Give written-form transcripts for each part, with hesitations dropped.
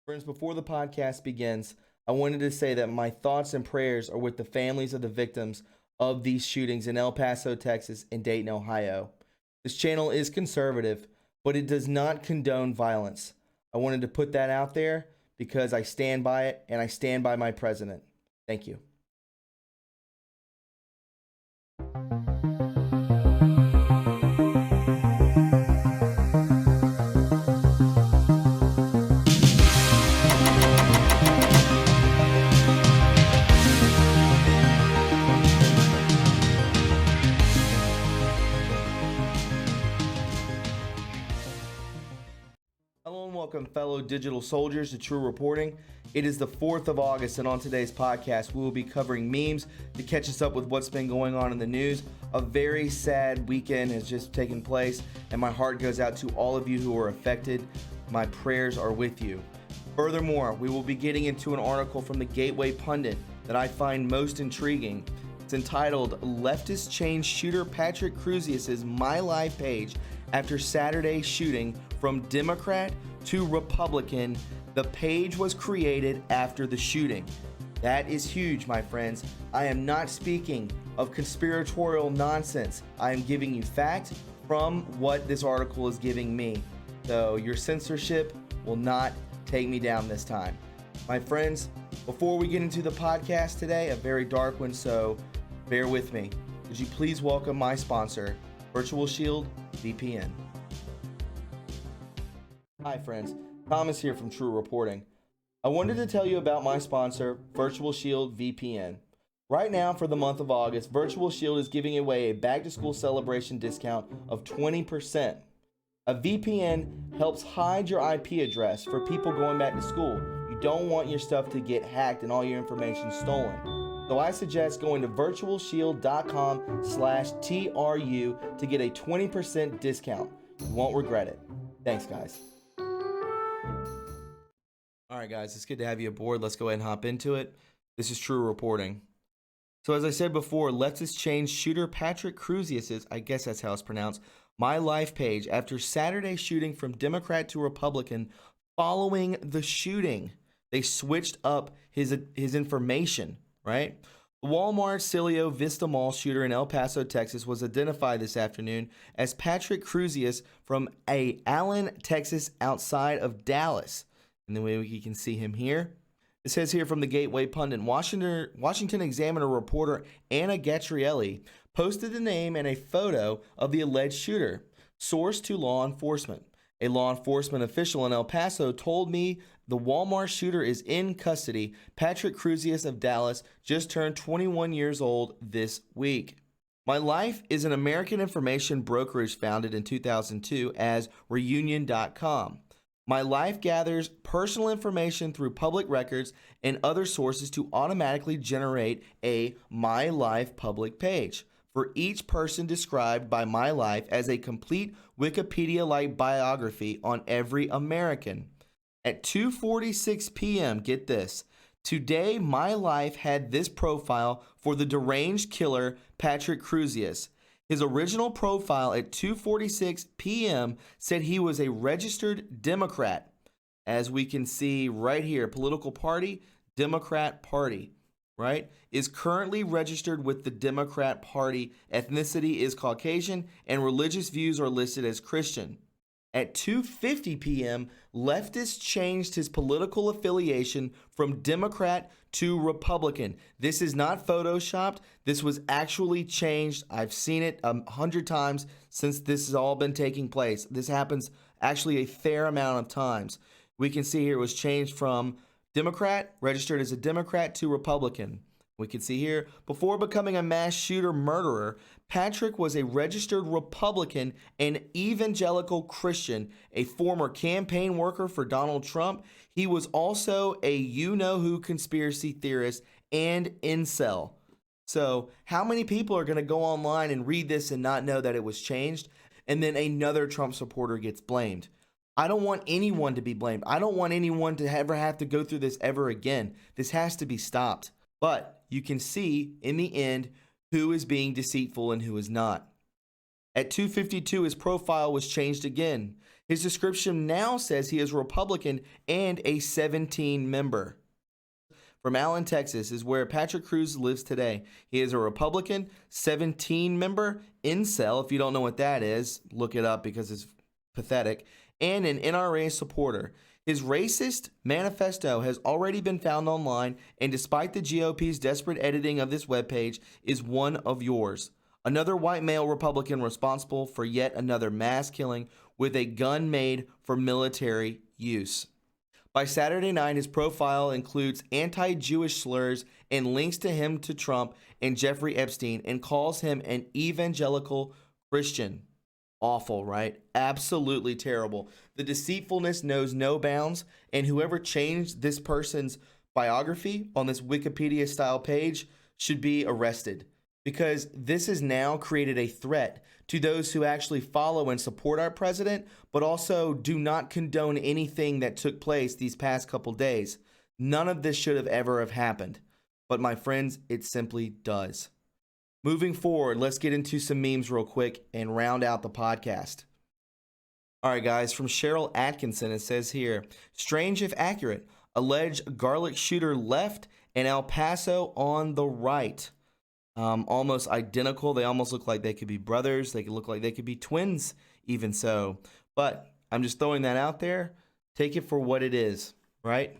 Friends, before the podcast begins, I wanted to say that my thoughts and prayers are with the families of the victims of these shootings in El Paso, Texas, and Dayton, Ohio. This channel is conservative, but it does not condone violence. I wanted to put that out there because I stand by it and I stand by my president. Thank you. Hello and welcome, fellow digital soldiers, to True Reporting. It is the 4th of August, and on today's podcast, we will be covering memes to catch us up with what's been going on in the news. A very sad weekend has just taken place, and my heart goes out to all of you who are affected. My prayers are with you. Furthermore, we will be getting into an article from the Gateway Pundit that I find most intriguing. It's entitled, "Leftist Change Shooter Patrick Crusius's My Life Page After Saturday Shooting from Democrat to Republican. The page was created after the shooting." That is huge, my friends. I am not speaking of conspiratorial nonsense. I am giving you fact from what this article is giving me. So your censorship will not take me down this time. My friends, before we get into the podcast today, a very dark one, so bear with me. Would you please welcome my sponsor, Virtual Shield VPN. Hi friends, Thomas here from True Reporting. I wanted to tell you about my sponsor, Virtual Shield VPN. Right now, for the month of August, Virtual Shield is giving away a back-to-school celebration discount of 20%. A VPN helps hide your IP address for people going back to school. You don't want your stuff to get hacked and all your information stolen. So I suggest going to virtualshield.com/TRU to get a 20% discount. You won't regret it. Thanks, guys. All right, guys, it's good to have you aboard. Let's go ahead and hop into it. This is True Reporting. So as I said before, leftist change shooter Patrick Crusius's, I guess that's how it's pronounced, My Life page after Saturday shooting from Democrat to Republican following the shooting. They switched up his information, right? The Walmart Cilio Vista Mall shooter in El Paso, Texas was identified this afternoon as Patrick Crusius from Allen, Texas, outside of Dallas. And the way you can see him here. It says here from the Gateway Pundit, Washington Examiner reporter Anna Gatrielli posted the name and a photo of the alleged shooter. Source to law enforcement. A law enforcement official in El Paso told me the Walmart shooter is in custody. Patrick Crusius of Dallas just turned 21 years old this week. My Life is an American information brokerage founded in 2002 as Reunion.com. My Life gathers personal information through public records and other sources to automatically generate a My Life public page for each person described by My Life as a complete Wikipedia-like biography on every American. At 2:46 p.m., get this, today My Life had this profile for the deranged killer Patrick Crusius. His original profile at 2:46 p.m. said he was a registered Democrat. As we can see right here, political party, Democrat Party, right, is currently registered with the Democrat Party. Ethnicity is Caucasian, and religious views are listed as Christian. At 2:50 p.m., leftist changed his political affiliation from Democrat to Republican. This is not photoshopped. This was actually changed. I've seen it 100 times since this has all been taking place. This happens actually a fair amount of times. We can see here it was changed from Democrat, registered as a Democrat, to Republican. We can see here, before becoming a mass shooter murderer, Patrick was a registered Republican and evangelical Christian, a former campaign worker for Donald Trump. He was also a you-know-who conspiracy theorist and incel. So how many people are going to go online and read this and not know that it was changed? And then another Trump supporter gets blamed. I don't want anyone to be blamed. I don't want anyone to ever have to go through this ever again. This has to be stopped. But you can see in the end who is being deceitful and who is not. At 2:52, his profile was changed again. His description now says he is a Republican and a 17 member. From Allen, Texas, is where Patrick Cruz lives today. He is a Republican, 17 member, incel, if you don't know what that is, look it up because it's pathetic, and an NRA supporter. His racist manifesto has already been found online, and despite the GOP's desperate editing of this webpage, is one of yours. Another white male Republican responsible for yet another mass killing with a gun made for military use. By Saturday night, his profile includes anti-Jewish slurs and links to him to Trump and Jeffrey Epstein and calls him an evangelical Christian. Awful, right? Absolutely terrible. The deceitfulness knows no bounds, and whoever changed this person's biography on this Wikipedia-style page should be arrested, because this has now created a threat to those who actually follow and support our president, but also do not condone anything that took place these past couple days. None of this should have ever have happened. But my friends, it simply does. Moving forward, let's get into some memes real quick and round out the podcast. All right, guys, from Cheryl Atkinson, it says here, strange if accurate, alleged garlic shooter left and El Paso on the right. Almost identical. They almost look like they could be brothers. They could look like they could be twins, even so. But I'm just throwing that out there. Take it for what it is, right?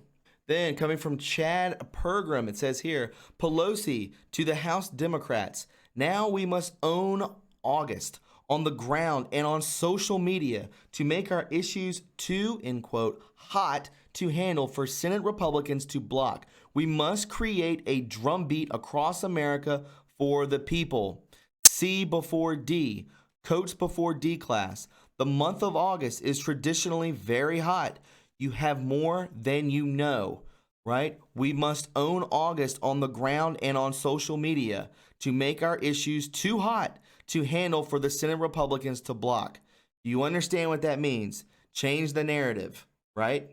Then coming from Chad Pergram, it says here, Pelosi to the House Democrats. Now we must own August on the ground and on social media to make our issues too, end quote, hot to handle for Senate Republicans to block. We must create a drumbeat across America for the people. C before D, coats before D class. The month of August is traditionally very hot. You have more than you know, right? We must own August on the ground and on social media to make our issues too hot to handle for the Senate Republicans to block. Do you understand what that means? Change the narrative, right?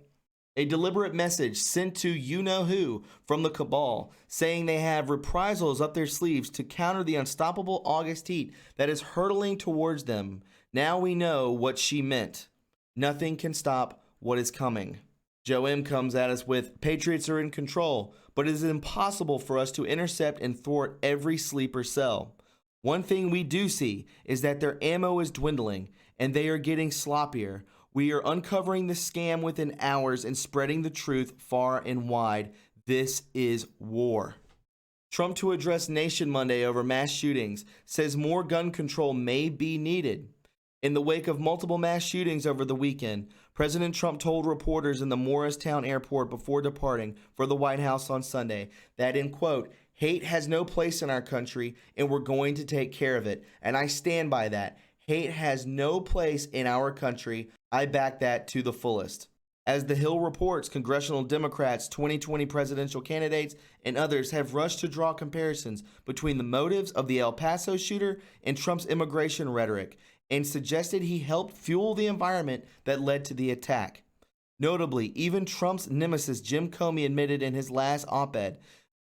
A deliberate message sent to you-know-who from the cabal saying they have reprisals up their sleeves to counter the unstoppable August heat that is hurtling towards them. Now we know what she meant. Nothing can stop what is coming. Joe M. comes at us with, Patriots are in control, but it is impossible for us to intercept and thwart every sleeper cell. One thing we do see is that their ammo is dwindling and they are getting sloppier. We are uncovering the scam within hours and spreading the truth far and wide. This is war. Trump to address nation Monday over mass shootings, says more gun control may be needed. In the wake of multiple mass shootings over the weekend, President Trump told reporters in the Morristown airport before departing for the White House on Sunday that, in quote, hate has no place in our country and we're going to take care of it. And I stand by that. Hate has no place in our country. I back that to the fullest. As The Hill reports, congressional Democrats, 2020 presidential candidates, and others have rushed to draw comparisons between the motives of the El Paso shooter and Trump's immigration rhetoric, and suggested he helped fuel the environment that led to the attack. Notably, even Trump's nemesis Jim Comey admitted in his last op-ed,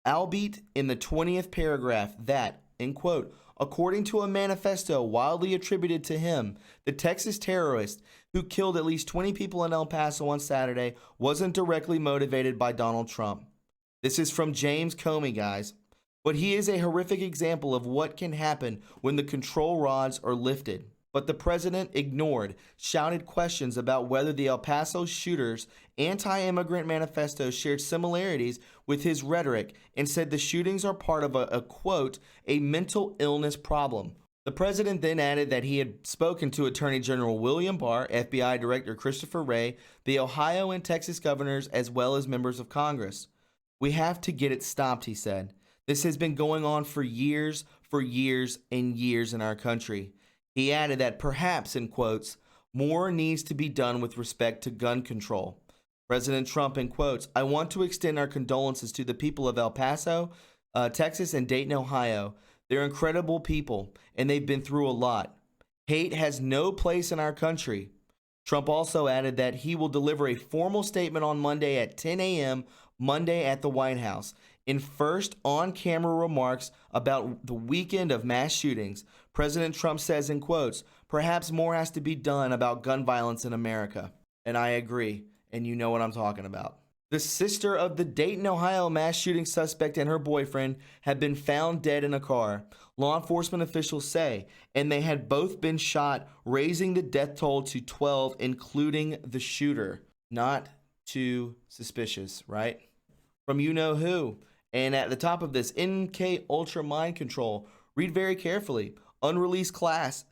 albeit in the 20th paragraph, that, in quote, according to a manifesto widely attributed to him, the Texas terrorist who killed at least 20 people in El Paso on Saturday wasn't directly motivated by Donald Trump. This is from James Comey, guys. But he is a horrific example of what can happen when the control rods are lifted. But the president ignored shouted questions about whether the El Paso shooter's anti-immigrant manifesto shared similarities with his rhetoric and said the shootings are part of a quote, a mental illness problem. The president then added that he had spoken to Attorney General William Barr, FBI Director Christopher Wray, the Ohio and Texas governors, as well as members of Congress. We have to get it stopped, he said. This has been going on for years and years in our country. He added that perhaps, in quotes, more needs to be done with respect to gun control. President Trump, in quotes, I want to extend our condolences to the people of El Paso, Texas, and Dayton, Ohio. They're incredible people, and they've been through a lot. Hate has no place in our country. Trump also added that he will deliver a formal statement on Monday at 10 a.m. Monday at the White House. In first on-camera remarks about the weekend of mass shootings, President Trump says in quotes, "Perhaps more has to be done about gun violence in America." And I agree, and you know what I'm talking about. The sister of the Dayton, Ohio mass shooting suspect and her boyfriend had been found dead in a car, law enforcement officials say, and they had both been shot, raising the death toll to 12, including the shooter. Not too suspicious, right? From you know who. And at the top of this, MK Ultra Mind Control. Read very carefully. Unreleased class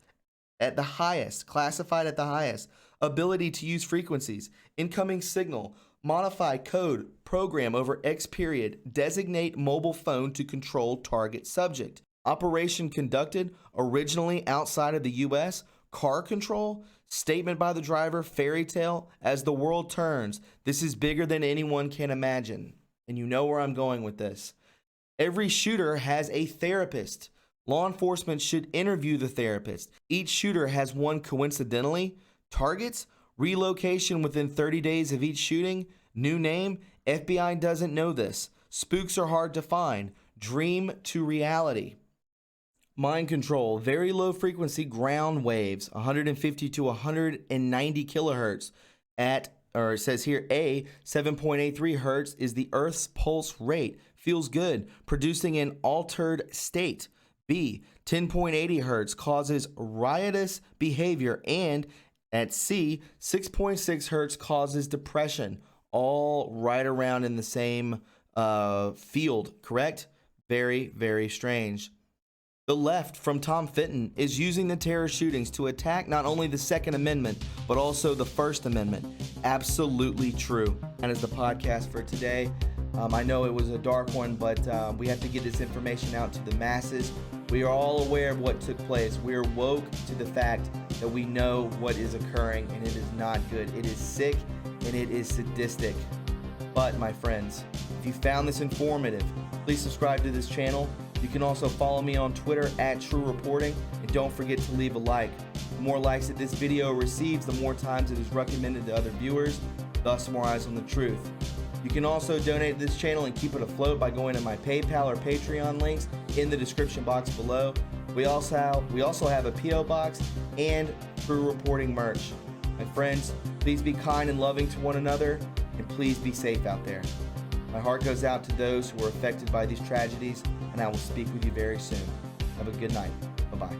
at the highest, classified at the highest. Ability to use frequencies. Incoming signal. Modify code, program over X period, designate mobile phone to control target subject. Operation conducted originally outside of the U.S. Car control, statement by the driver, fairy tale, as the world turns. This is bigger than anyone can imagine. And you know where I'm going with this. Every shooter has a therapist. Law enforcement should interview the therapist. Each shooter has one coincidentally. Targets, relocation within 30 days of each shooting, new name, FBI doesn't know this. Spooks are hard to find. Dream to reality. Mind control, very low frequency ground waves, 150 to 190 kilohertz at, or it says here, A, 7.83 hertz is the Earth's pulse rate. Feels good, producing an altered state. B, 10.80 hertz causes riotous behavior, and at C, 6.6 hertz causes depression. All right around in the same field, correct? Very, very strange. The left from Tom Fitton is using the terror shootings to attack not only the Second Amendment, but also the First Amendment. Absolutely true. That is the podcast for today. I know it was a dark one, but we have to get this information out to the masses. We are all aware of what took place. We are woke to the fact that we know what is occurring, and it is not good. It is sick, and it is sadistic. But, my friends, if you found this informative, please subscribe to this channel. You can also follow me on Twitter at TRUreporting, and don't forget to leave a like. The more likes that this video receives, the more times it is recommended to other viewers, thus more eyes on the truth. You can also donate to this channel and keep it afloat by going to my PayPal or Patreon links in the description box below. We also have a P.O. box and TRUreporting merch. My friends, please be kind and loving to one another, and please be safe out there. My heart goes out to those who are affected by these tragedies, and I will speak with you very soon. Have a good night. Bye-bye.